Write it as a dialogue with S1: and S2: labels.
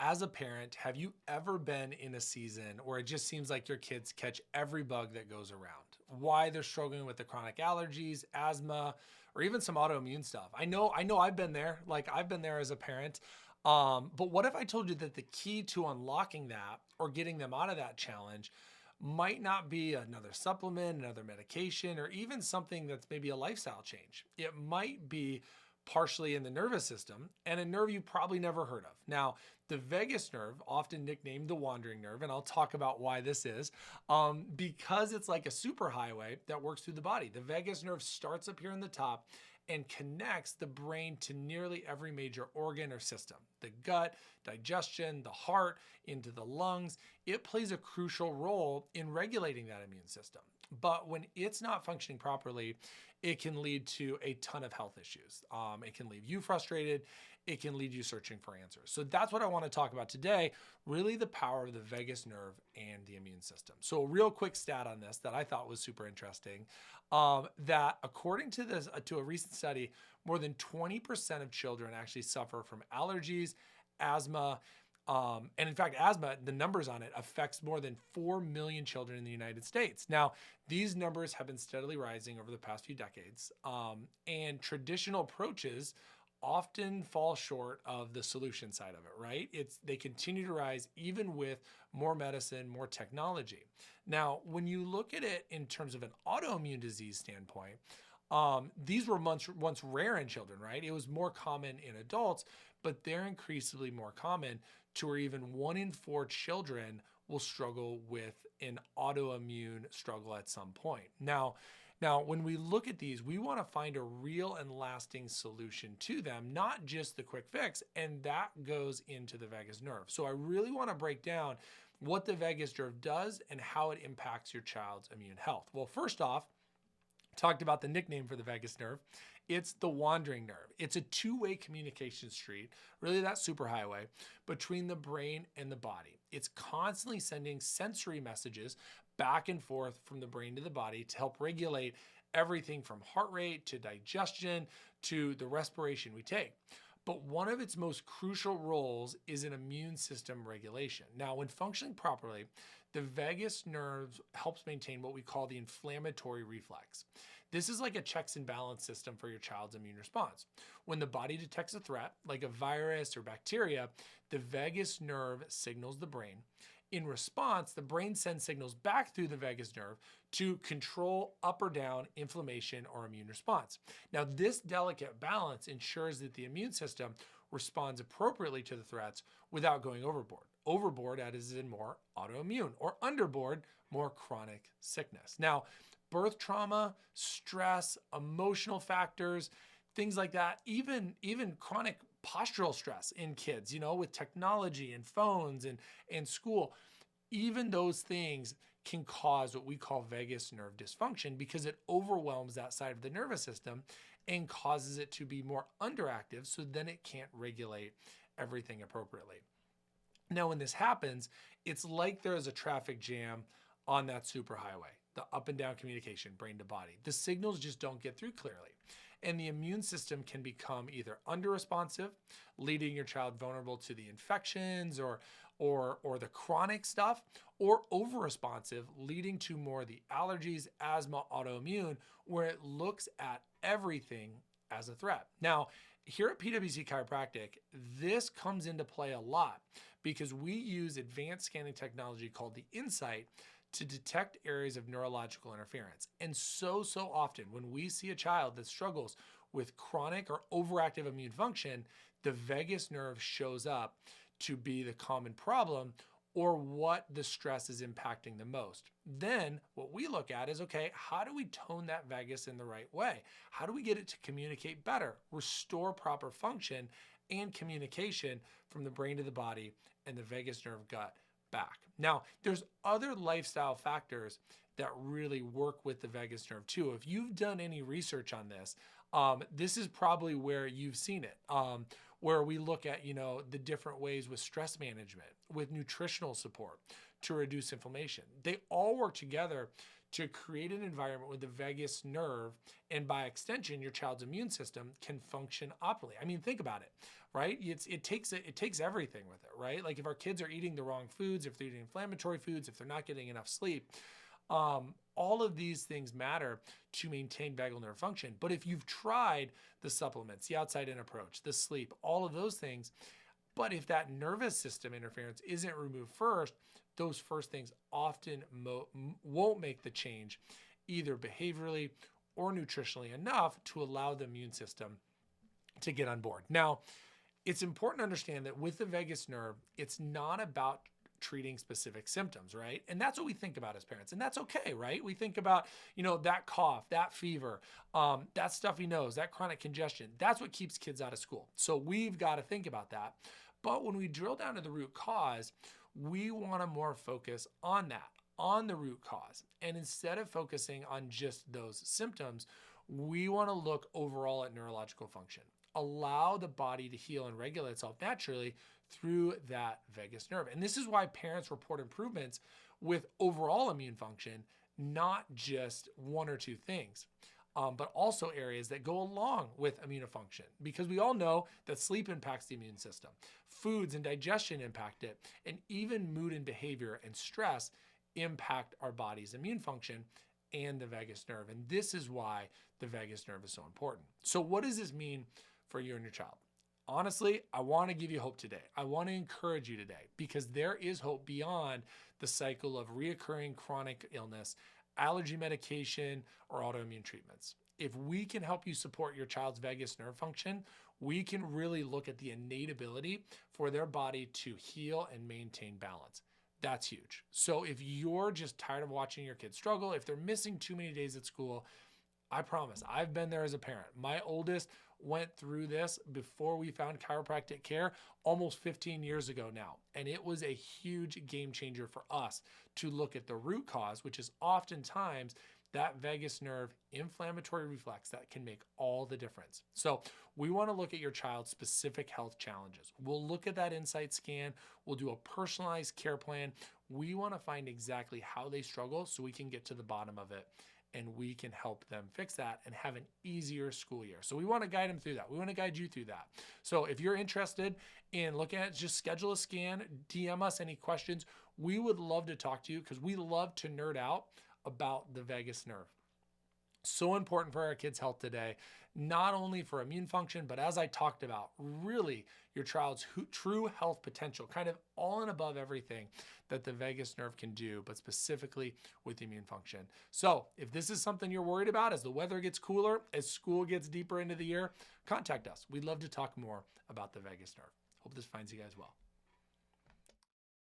S1: as a parent, have you ever been in a season where it just seems like your kids catch every bug that goes around? Why they're struggling with the chronic allergies, asthma, or even some autoimmune stuff. I know I've been there. Like I've been there as a parent. But what if I told you that the key to unlocking that or getting them out of that challenge might not be another supplement, another medication, or even something that's maybe a lifestyle change? It might be partially in the nervous system, and a nerve you probably never heard of. Now, the vagus nerve, often nicknamed the wandering nerve, and I'll talk about why this is, because it's like a superhighway that works through the body. The vagus nerve starts up here in the top and connects the brain to nearly every major organ or system. The gut, digestion, the heart, into the lungs. It plays a crucial role in regulating that immune system. But when it's not functioning properly, it can lead to a ton of health issues. It can leave you frustrated. It can lead you searching for answers. So that's what I want to talk about today, really the power of the vagus nerve and the immune system. So a real quick stat on this that I thought was super interesting, that according to to a recent study, more than 20% of children actually suffer from allergies, asthma, and in fact, asthma, the numbers on it affects more than 4 million children in the United States. Now, these numbers have been steadily rising over the past few decades, and traditional approaches often fall short of the solution side of it, right? They continue to rise even with more medicine, more technology. Now, when you look at it in terms of an autoimmune disease standpoint, these were once rare in children, right? It was more common in adults, but they're increasingly more common to where even 1 in 4 children will struggle with an autoimmune struggle at some point. Now, when we look at these, we want to find a real and lasting solution to them, not just the quick fix, and that goes into the vagus nerve. So I really want to break down what the vagus nerve does and how it impacts your child's immune health. Well, first off, talked about the nickname for the vagus nerve. It's the wandering nerve. It's a two-way communication street, really that superhighway, between the brain and the body. It's constantly sending sensory messages back and forth from the brain to the body to help regulate everything from heart rate to digestion to the respiration we take. But one of its most crucial roles is in immune system regulation. Now, when functioning properly, the vagus nerve helps maintain what we call the inflammatory reflex. This is like a checks and balance system for your child's immune response. When the body detects a threat, like a virus or bacteria, the vagus nerve signals the brain. In response, the brain sends signals back through the vagus nerve to control up or down inflammation or immune response. Now, this delicate balance ensures that the immune system responds appropriately to the threats without going overboard. Overboard, as in more autoimmune, or underboard, more chronic sickness. Now, birth trauma, stress, emotional factors, things like that, even chronic postural stress in kids, with technology and phones and school, even those things can cause what we call vagus nerve dysfunction because it overwhelms that side of the nervous system and causes it to be more underactive, so then it can't regulate everything appropriately. Now, when this happens, it's like there is a traffic jam on that superhighway, the up and down communication, brain to body. The signals just don't get through clearly. And the immune system can become either under-responsive, leading your child vulnerable to the infections or the chronic stuff, or over-responsive, leading to more of the allergies, asthma, autoimmune, where it looks at everything as a threat. Now, here at PwC Chiropractic, this comes into play a lot because we use advanced scanning technology called the Insight to detect areas of neurological interference. And so often when we see a child that struggles with chronic or overactive immune function, the vagus nerve shows up to be the common problem or what the stress is impacting the most. Then what we look at is, okay, how do we tone that vagus in the right way? How do we get it to communicate better, restore proper function and communication from the brain to the body and the vagus nerve gut back? Now, there's other lifestyle factors that really work with the vagus nerve too. If you've done any research on this, this is probably where you've seen it, where we look at, the different ways with stress management, with nutritional support to reduce inflammation. They all work together to create an environment where the vagus nerve, and by extension, your child's immune system, can function optimally. I mean, think about it, right? It takes everything with it, right? Like if our kids are eating the wrong foods, if they're eating inflammatory foods, if they're not getting enough sleep, all of these things matter to maintain vagal nerve function. But if you've tried the supplements, the outside-in approach, the sleep, all of those things, but if that nervous system interference isn't removed first, those first things often won't make the change, either behaviorally or nutritionally enough to allow the immune system to get on board. Now, it's important to understand that with the vagus nerve, it's not about treating specific symptoms, right? And that's what we think about as parents, and that's okay, right? We think about, that cough, that fever, that stuffy nose, that chronic congestion. That's what keeps kids out of school. So we've got to think about that. But when we drill down to the root cause, we want to more focus on that, on the root cause. And instead of focusing on just those symptoms, we want to look overall at neurological function. Allow the body to heal and regulate itself naturally through that vagus nerve. And this is why parents report improvements with overall immune function, not just one or two things, but also areas that go along with immune function. Because we all know that sleep impacts the immune system, foods and digestion impact it, and even mood and behavior and stress impact our body's immune function and the vagus nerve. And this is why the vagus nerve is so important. So what does this mean for you and your child? Honestly, I want to give you hope today. I want to encourage you today because there is hope beyond the cycle of reoccurring chronic illness, allergy medication, or autoimmune treatments. If we can help you support your child's vagus nerve function, we can really look at the innate ability for their body to heal and maintain balance. That's huge. So if you're just tired of watching your kids struggle, if they're missing too many days at school, I promise, I've been there as a parent. My oldest went through this before we found chiropractic care almost 15 years ago now. And it was a huge game changer for us to look at the root cause, which is oftentimes that vagus nerve inflammatory reflex that can make all the difference. So we want to look at your child's specific health challenges. We'll look at that insight scan. We'll do a personalized care plan. We want to find exactly how they struggle so we can get to the bottom of it, and we can help them fix that and have an easier school year. So we want to guide them through that. We want to guide you through that. So if you're interested in looking at it, just schedule a scan, DM us any questions. We would love to talk to you because we love to nerd out about the vagus nerve. So important for our kids' health today, not only for immune function, but as I talked about, really your child's true health potential, kind of all and above everything that the vagus nerve can do, but specifically with immune function. So if this is something you're worried about as the weather gets cooler, as school gets deeper into the year, contact us. We'd love to talk more about the vagus nerve. Hope this finds you guys well.